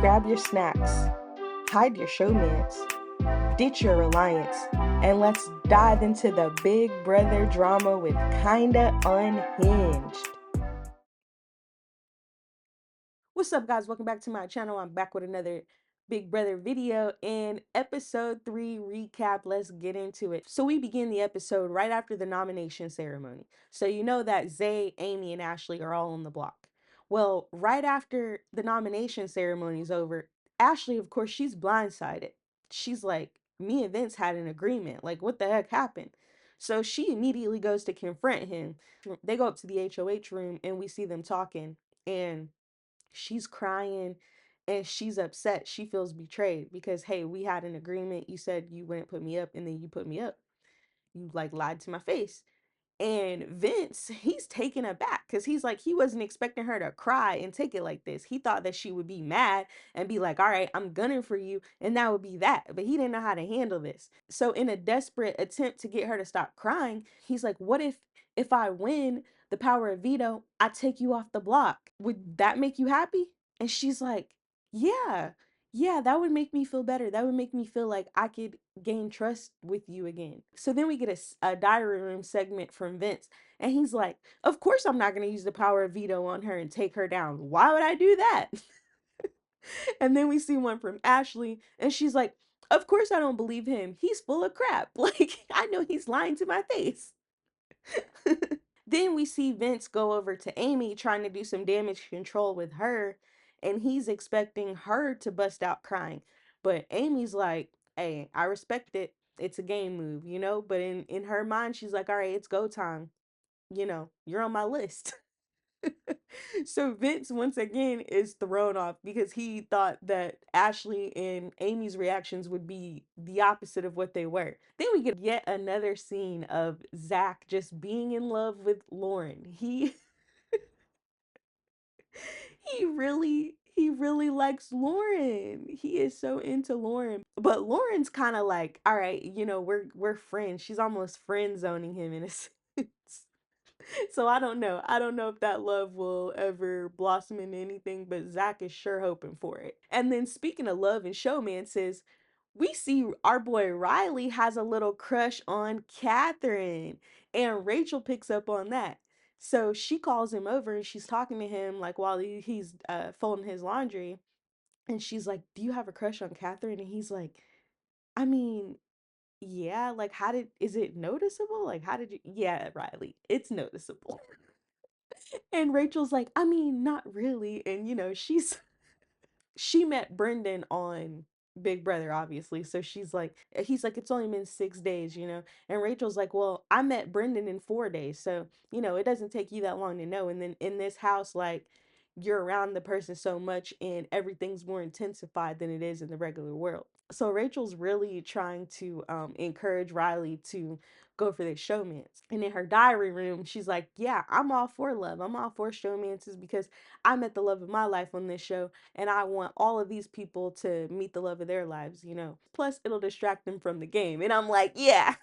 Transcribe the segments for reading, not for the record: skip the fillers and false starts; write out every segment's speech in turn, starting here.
grab your snacks, hide your showmance, ditch your reliance, and let's dive into the Big Brother drama with Kinda Unhinged. What's up, guys? Welcome back to my channel. I'm back with another Big Brother video and episode 3 recap. Let's get into it. So we begin the episode right after the nomination ceremony. So you know that Zay, Amy, and Ashley are all on the block. Well, right after the nomination ceremony is over, Ashley, of course, she's blindsided. She's like, me and Vince had an agreement. Like, what the heck happened? So she immediately goes to confront him. They go up to the HOH room and we see them talking. And she's crying and she's upset. She feels betrayed because, hey, we had an agreement. You said you wouldn't put me up and then you put me up. You like lied to my face. And Vince, he's taken aback because he's like, he wasn't expecting her to cry and take it like this. He thought that she would be mad and be like, all right, I'm gunning for you. And that would be that. But he didn't know how to handle this. So in a desperate attempt to get her to stop crying, he's like, what if I win the power of veto, I take you off the block? Would that make you happy? And she's like, yeah, yeah, that would make me feel better. That would make me feel like I could gain trust with you again. So then we get a diary room segment from Vince, and he's like, of course I'm not going to use the power of veto on her and take her down. Why would I do that? And then we see one from Ashley, and she's like, of course I don't believe him. He's full of crap. Like, I know he's lying to my face. Then we see Vince go over to Amy trying to do some damage control with her, and he's expecting her to bust out crying. But Amy's like, hey, I respect it. It's a game move, you know? But in her mind, she's like, all right, it's go time. You know, you're on my list. So Vince once again is thrown off because he thought that Ashley and Amy's reactions would be the opposite of what they were. Then we get yet another scene of Zach just being in love with Lauren. He really likes Lauren. He is so into Lauren. But Lauren's kind of like, all right, you know, we're friends. She's almost friend zoning him in a sense. So I don't know. I don't know if that love will ever blossom into anything, but Zach is sure hoping for it. And then speaking of love and showman says, we see our boy Riley has a little crush on Catherine, and Rachel picks up on that. So she calls him over and she's talking to him like while he's folding his laundry, and she's like, "Do you have a crush on Catherine?" And he's like, "I mean, yeah, like is it noticeable? Like how did you Yeah, Riley, it's noticeable." And Rachel's like, "I mean, not really." And you know, she met Brendan on Big Brother, obviously. So he's like, it's only been 6 days, you know? And Rachel's like, well, I met Brendan in 4 days. So, you know, it doesn't take you that long to know. And then in this house, like, you're around the person so much and everything's more intensified than it is in the regular world. So Rachel's really trying to encourage Riley to go for this showmance. And in her diary room, she's like, yeah, I'm all for love. I'm all for showmances because I met the love of my life on this show, and I want all of these people to meet the love of their lives, you know. Plus, it'll distract them from the game. And I'm like, yeah,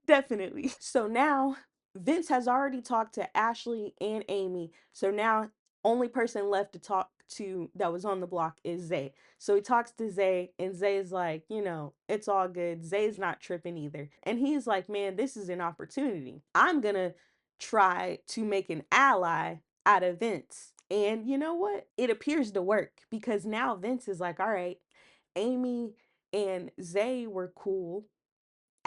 definitely. So now Vince has already talked to Ashley and Amy. So now only person left to talk to that was on the block is Zay. So he talks to Zay, and Zay's like, you know, it's all good. Zay's not tripping either. And he's like, man, this is an opportunity. I'm gonna try to make an ally out of Vince. And you know what? It appears to work because now Vince is like, all right, Amy and Zay were cool.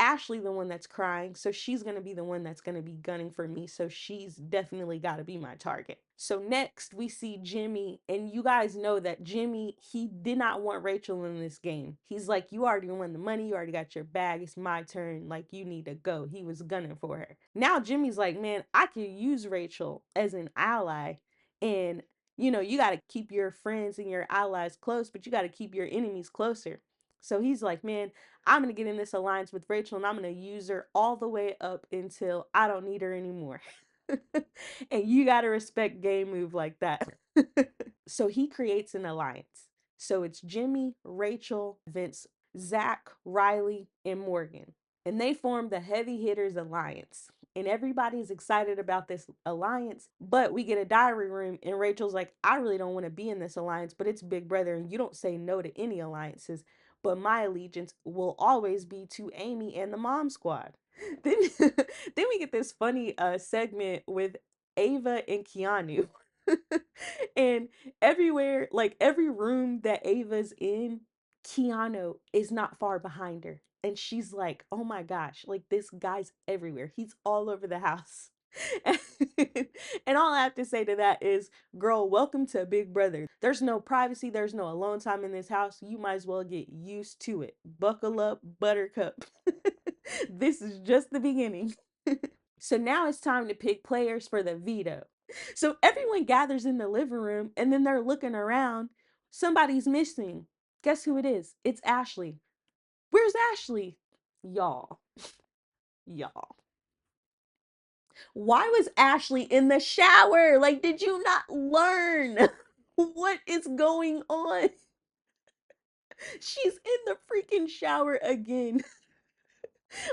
Ashley the one that's crying, so she's going to be the one that's going to be gunning for me, so she's definitely got to be my target. So next we see Jimmy, and you guys know that Jimmy, he did not want Rachel in this game. He's like, you already won the money, you already got your bag, it's my turn, like you need to go. He was gunning for her. Now Jimmy's like, man, I could use Rachel as an ally, and you know, you got to keep your friends and your allies close, but you got to keep your enemies closer. So he's like, man, I'm going to get in this alliance with Rachel and I'm going to use her all the way up until I don't need her anymore. And you got to respect game move like that. So he creates an alliance. So it's Jimmy, Rachel, Vince, Zach, Riley, and Morgan. And they form the Heavy Hitters Alliance. and everybody's excited about this alliance. But we get a diary room, and Rachel's like, I really don't want to be in this alliance, but it's Big Brother, and you don't say no to any alliances. But my allegiance will always be to Amy and the Mom Squad. Then, then we get this funny segment with Ava and Keanu. And everywhere, like every room that Ava's in, Keanu is not far behind her. And she's like, oh my gosh, like this guy's everywhere. He's all over the house. And all I have to say to that is, girl, welcome to Big Brother. There's no privacy, there's no alone time in this house. You might as well get used to it. Buckle up, Buttercup. This is just the beginning. So now it's time to pick players for the veto. So everyone gathers in the living room and then they're looking around. Somebody's missing. Guess who it is? It's Ashley. Where's Ashley? Y'all. Y'all. Why was Ashley in the shower? Like, did you not learn? What is going on? She's in the freaking shower again.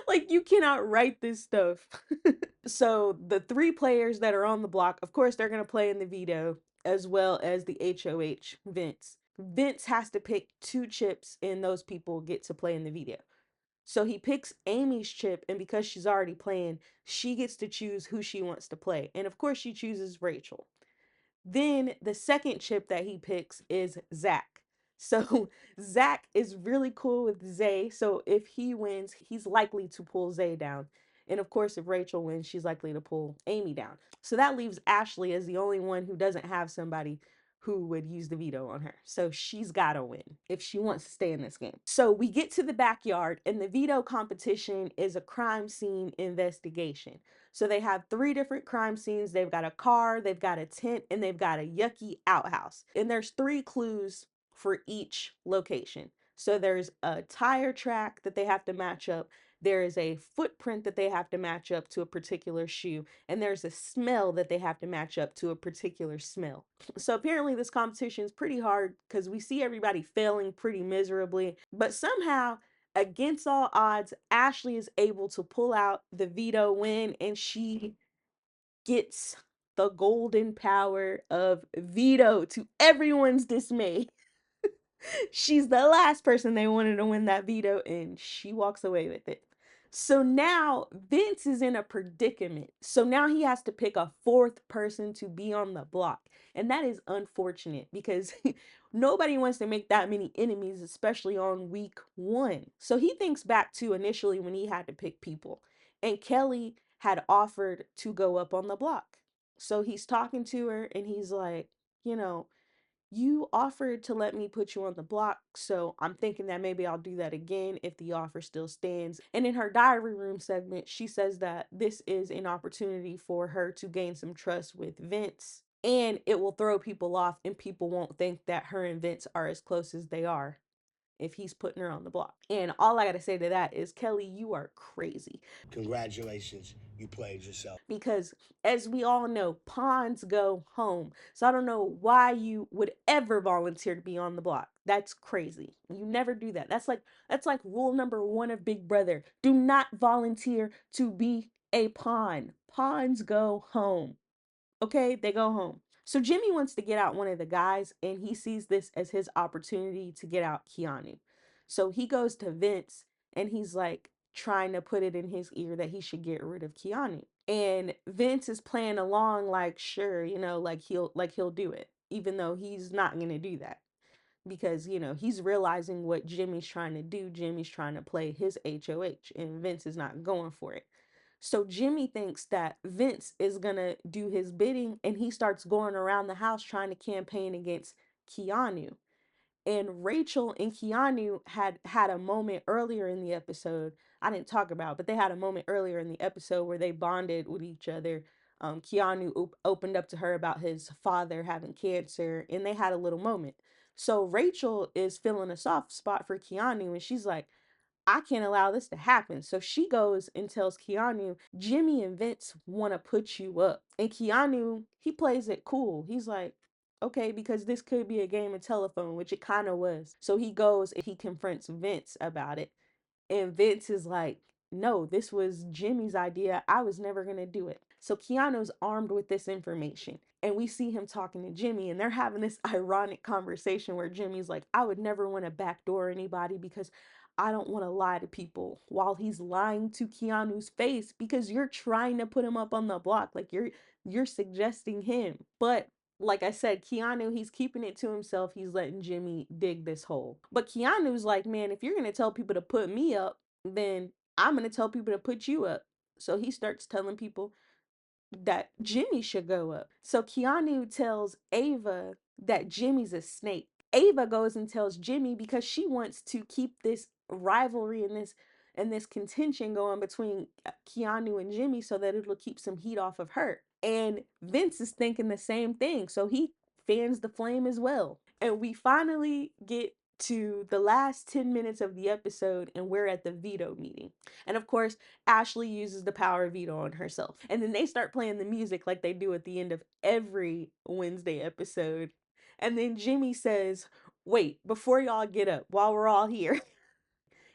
Like, you cannot write this stuff. So the three players that are on the block, of course, they're going to play in the veto, as well as the HOH, Vince. Vince has to pick two chips, and those people get to play in the veto. So he picks Amy's chip, and because she's already playing, she gets to choose who she wants to play. And of course, she chooses Rachel. Then the second chip that he picks is Zach. So Zach is really cool with Zay. So if he wins, he's likely to pull Zay down. And of course, if Rachel wins, she's likely to pull Amy down. So that leaves Ashley as the only one who doesn't have somebody who would use the veto on her. So she's got to win if she wants to stay in this game. So we get to the backyard, and the veto competition is a crime scene investigation. So they have three different crime scenes. They've got a car, they've got a tent, and they've got a yucky outhouse. And there's three clues for each location. So there's a tire track that they have to match up. There is a footprint that they have to match up to a particular shoe, and there's a smell that they have to match up to a particular smell. So apparently this competition is pretty hard because we see everybody failing pretty miserably, but somehow, against all odds, Ashley is able to pull out the veto win, and she gets the golden power of veto to everyone's dismay. She's the last person they wanted to win that veto, and she walks away with it. So now Vince is in a predicament. So now he has to pick a fourth person to be on the block. And that is unfortunate because nobody wants to make that many enemies, especially on week one. So he thinks back to initially when he had to pick people, and Kelly had offered to go up on the block. So he's talking to her and he's like, you know, you offered to let me put you on the block, so I'm thinking that maybe I'll do that again if the offer still stands. And in her diary room segment, she says that this is an opportunity for her to gain some trust with Vince, and it will throw people off, and people won't think that her and Vince are as close as they are if he's putting her on the block. And all I gotta say to that is, Kelly, you are crazy. Congratulations, you played yourself. Because as we all know, pawns go home. So I don't know why you would ever volunteer to be on the block. That's crazy. You never do that. That's like rule number one of Big Brother. Do not volunteer to be a pawn. Pawns go home. Okay, they go home. So Jimmy wants to get out one of the guys, and he sees this as his opportunity to get out Keanu. So he goes to Vince, and he's like trying to put it in his ear that he should get rid of Keanu. And Vince is playing along like, sure, like he'll do it, even though he's not gonna do that. Because, he's realizing what Jimmy's trying to do. Jimmy's trying to play his HOH, and Vince is not going for it. So Jimmy thinks that Vince is going to do his bidding, and he starts going around the house trying to campaign against Keanu. And Rachel and Keanu had a moment earlier in the episode I didn't talk about, but they had a moment earlier in the episode where they bonded with each other. Keanu opened up to her about his father having cancer, and they had a little moment. So Rachel is feeling a soft spot for Keanu, and she's like, I can't allow this to happen. So she goes and tells Keanu, Jimmy and Vince want to put you up. And Keanu, he plays it cool. He's like, okay, because this could be a game of telephone, which it kind of was. So he goes and he confronts Vince about it. And Vince is like, no, this was Jimmy's idea. I was never going to do it. So Keanu's armed with this information, and we see him talking to Jimmy, and they're having this ironic conversation where Jimmy's like, I would never want to backdoor anybody because I don't want to lie to people, while he's lying to Keanu's face because you're trying to put him up on the block. Like you're suggesting him. But like I said, Keanu, he's keeping it to himself. He's letting Jimmy dig this hole. But Keanu's like, man, if you're going to tell people to put me up, then I'm going to tell people to put you up. So he starts telling people that Jimmy should go up. So Keanu tells Ava that Jimmy's a snake. Ava goes and tells Jimmy because she wants to keep this rivalry and this contention going between Keanu and Jimmy so that it'll keep some heat off of her. And Vince is thinking the same thing, so he fans the flame as well. And we finally get to the last 10 minutes of the episode, and we're at the veto meeting. And of course, Ashley uses the power veto on herself. And then they start playing the music like they do at the end of every Wednesday episode. And then Jimmy says, wait, before y'all get up, while we're all here.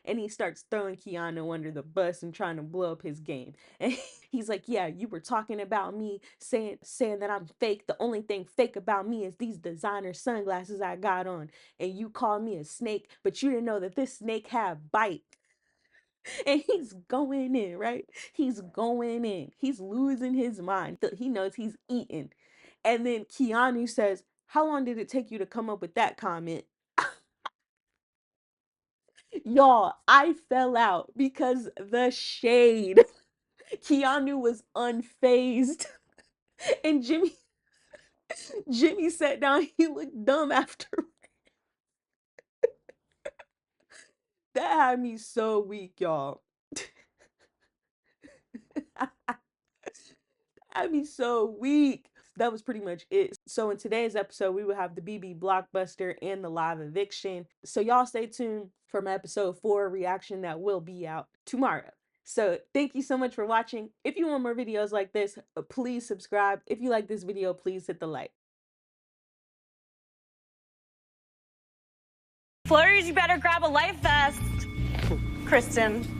And he starts throwing Keanu under the bus and trying to blow up his game. And he's like, yeah, you were talking about me, saying that I'm fake. The only thing fake about me is these designer sunglasses I got on. And you called me a snake, but you didn't know that this snake had bite. And he's going in, right? He's going in. He's losing his mind. He knows he's eating. And then Keanu says, how long did it take you to come up with that comment? Y'all, I fell out because the shade. Keanu was unfazed. And Jimmy sat down. He looked dumb after. That had me so weak, y'all. Had me so weak. That was pretty much it. So in today's episode, we will have the BB Blockbuster and the live eviction. So y'all stay tuned for my episode 4 reaction that will be out tomorrow. So thank you so much for watching. If you want more videos like this, please subscribe. If you like this video, please hit the like. Flurries, you better grab a life vest, Kristen.